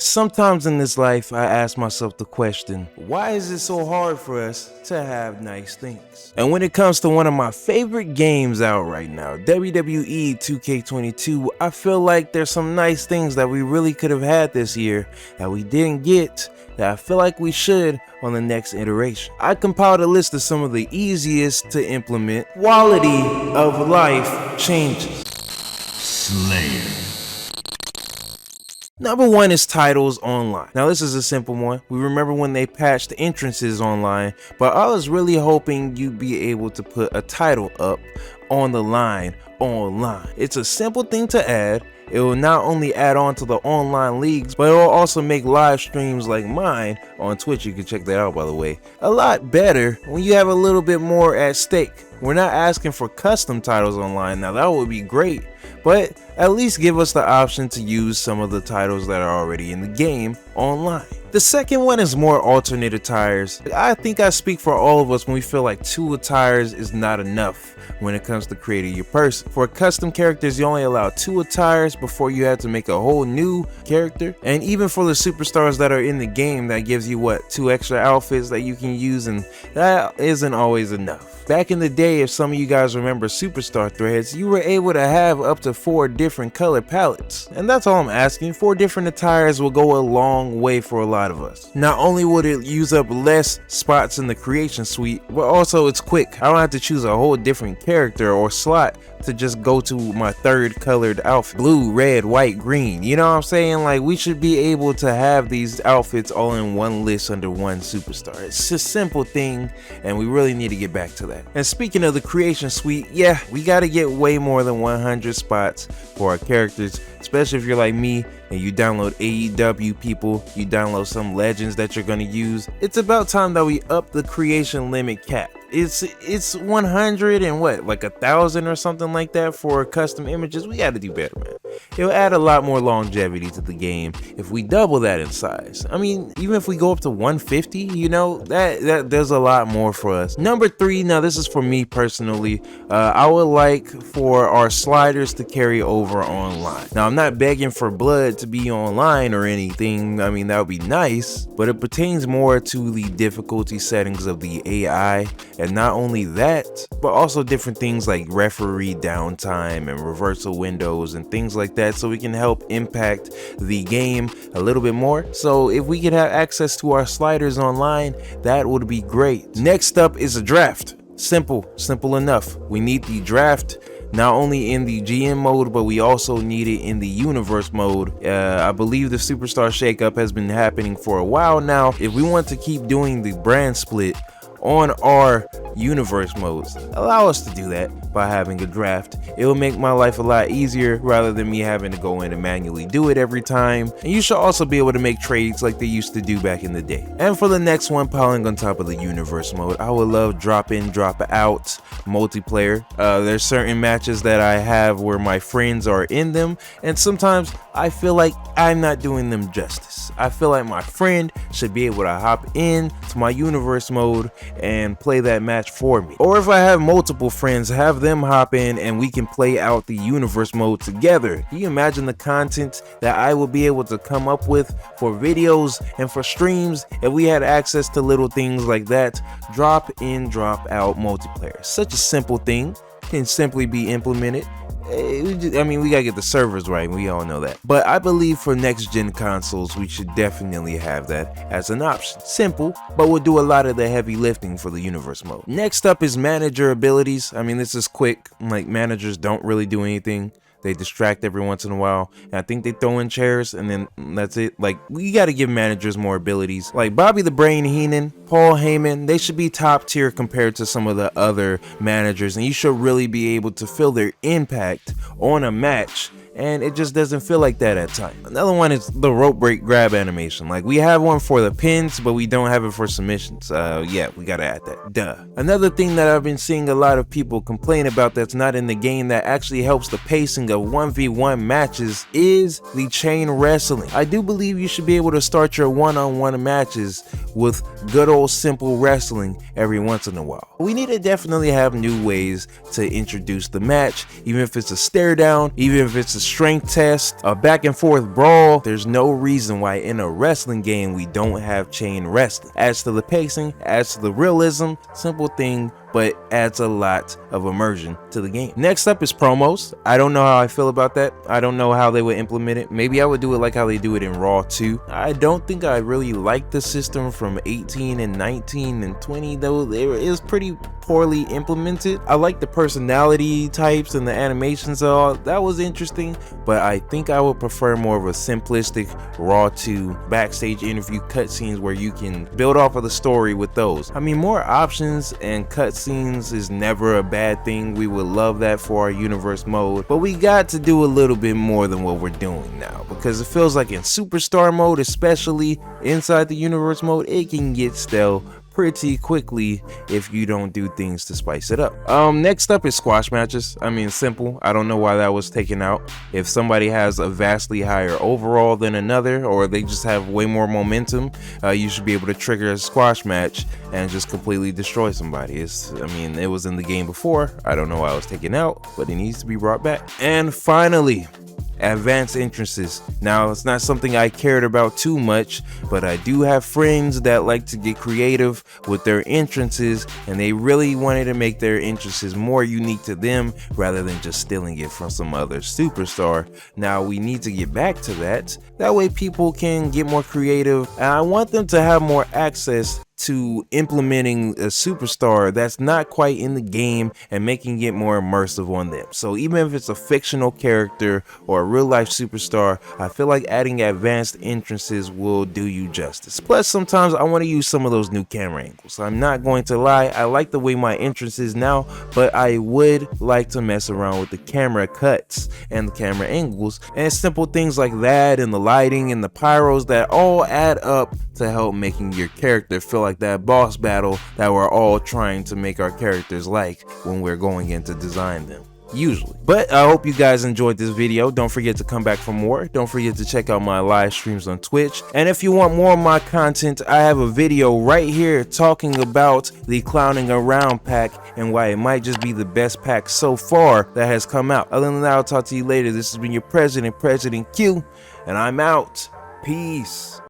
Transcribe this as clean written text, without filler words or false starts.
Sometimes in this life, I ask myself the question, why is it so hard for us to have nice things? And when it comes to one of my favorite games out right now, WWE 2K23, I feel like there's some nice things that we really could have had this year that we didn't get, that I feel like we should on the next iteration. I compiled a list of some of the easiest to implement quality of life changes. Slayer. Number one is titles online. Now this is a simple one. We remember when they patched entrances online, but I was really hoping you'd be able to put a title up on the line online. It's a simple thing to add. It will not only add on to the online leagues, but it will also make live streams like mine on Twitch, you can check that out by the way, a lot better when you have a little bit more at stake. We're not asking for custom titles online. Now that would be great, but at least give us the option to use some of the titles that are already in the game online. The second one is more alternate attires. I think I speak for all of us when we feel like 2 attires is not enough when it comes to creating your person. For custom characters, you only allow 2 attires before you have to make a whole new character. And even for the superstars that are in the game, that gives you what, 2 extra outfits that you can use, and that isn't always enough. Back in the day, if some of you guys remember superstar threads, you were able to have up to 4 different color palettes. And that's all I'm asking. 4 different attires will go a long way for a lot of us. Not only would it use up less spots in the creation suite, but also it's quick. I don't have to choose a whole different character or slot to just go to my 3rd colored outfit. Blue, red, white, green. You know what I'm saying? Like, we should be able to have these outfits all in one list under one superstar. It's a simple thing, and we really need to get back to that. And speaking of the creation suite, yeah, we got to get way more than 100 spots for our characters, especially if you're like me and you download AEW people, you download some legends that you're going to use. It's about time that we up the creation limit cap. It's 100 and what, like 1,000 or something like that for custom images. We got to do better, man. It'll add a lot more longevity to the game if we double that in size. I mean, even if we go up to 150, you know, that there's a lot more for us. Number 3, now this is for me personally. I would like for our sliders to carry over online. Now, I'm not begging for blood to be online or anything. I mean, that would be nice, but it pertains more to the difficulty settings of the AI. And not only that, but also different things like referee downtime and reversal windows and things like that, so we can help impact the game a little bit more. So if we could have access to our sliders online, that would be great. Next up is a draft. Simple enough. We need the draft not only in the GM mode, but we also need it in the universe mode. I believe the superstar shakeup has been happening for a while now. If we want to keep doing the brand split on our universe modes, allow us to do that by having a draft. It will make my life a lot easier rather than me having to go in and manually do it every time. And you should also be able to make trades like they used to do back in the day. And for the next one, piling on top of the universe mode, I would love drop in, drop out multiplayer. There's certain matches that I have where my friends are in them, and sometimes I feel like I'm not doing them justice. I feel like my friend should be able to hop in to my universe mode and play that match for me. Or if I have multiple friends, have them hop in and we can play out the universe mode together. Can you imagine the content that I would be able to come up with for videos and for streams if we had access to little things like that? Drop in, drop out multiplayer. Such a simple thing, can simply be implemented. I mean, we gotta get the servers right, we all know that. But I believe for next gen consoles, we should definitely have that as an option. Simple, but we'll do a lot of the heavy lifting for the universe mode. Next up is manager abilities. I mean, this is quick. Like, managers don't really do anything. They distract every once in a while, and I think they throw in chairs, and then that's it. Like, we got to give managers more abilities. Like Bobby the Brain Heenan, Paul Heyman, they should be top tier compared to some of the other managers, and you should really be able to feel their impact on a match, and it just doesn't feel like that at times. Another one is the rope break grab animation. Like, we have one for the pins, but we don't have it for submissions. Yeah, we gotta add that. Duh. Another thing that I've been seeing a lot of people complain about that's not in the game that actually helps the pacing of 1v1 matches is the chain wrestling. I do believe you should be able to start your one-on-one matches with good old simple wrestling every once in a while. We need to definitely have new ways to introduce the match, even if it's a stare down, even if it's a strength test, a back and forth brawl. There's no reason why in a wrestling game we don't have chain wrestling. Adds to the pacing, adds to the realism, simple thing, but adds a lot of immersion to the game. Next up is promos. I don't know how I feel about that. I don't know how they would implement it. Maybe I would do it like how they do it in Raw 2. I don't think I really like the system from 18 and 19 and 20 though. It was pretty poorly implemented. I like the personality types and the animations and all. That was interesting, but I think I would prefer more of a simplistic Raw 2 backstage interview cutscenes where you can build off of the story with those. I mean, more options and cutscenes is never a bad thing. We would love that for our universe mode, but we got to do a little bit more than what we're doing now, because it feels like in superstar mode, especially inside the universe mode, it can get stale pretty quickly if you don't do things to spice it up. Next up is squash matches. I mean, simple. I don't know why that was taken out. If somebody has a vastly higher overall than another, or they just have way more momentum, you should be able to trigger a squash match and just completely destroy somebody. I mean, it was in the game before. I don't know why it was taken out, but it needs to be brought back. And finally, advanced entrances. Now, it's not something I cared about too much, but I do have friends that like to get creative with their entrances, and they really wanted to make their entrances more unique to them rather than just stealing it from some other superstar. Now, we need to get back to that. That way people can get more creative, and I want them to have more access to implementing a superstar that's not quite in the game and making it more immersive on them. So even if it's a fictional character or a real life superstar, I feel like adding advanced entrances will do you justice. Plus, sometimes I want to use some of those new camera angles. I'm not going to lie, I like the way my entrance is now, but I would like to mess around with the camera cuts and the camera angles, and simple things like that, and the lighting and the pyros that all add up to help making your character feel like that boss battle that we're all trying to make our characters like when we're going in to design them, usually. But I hope you guys enjoyed this video. Don't forget to come back for more. Don't forget to check out my live streams on Twitch. And if you want more of my content, I have a video right here talking about the Clowning Around pack and why it might just be the best pack so far that has come out. Other than that, I'll talk to you later. This has been your President Q, and I'm out. Peace.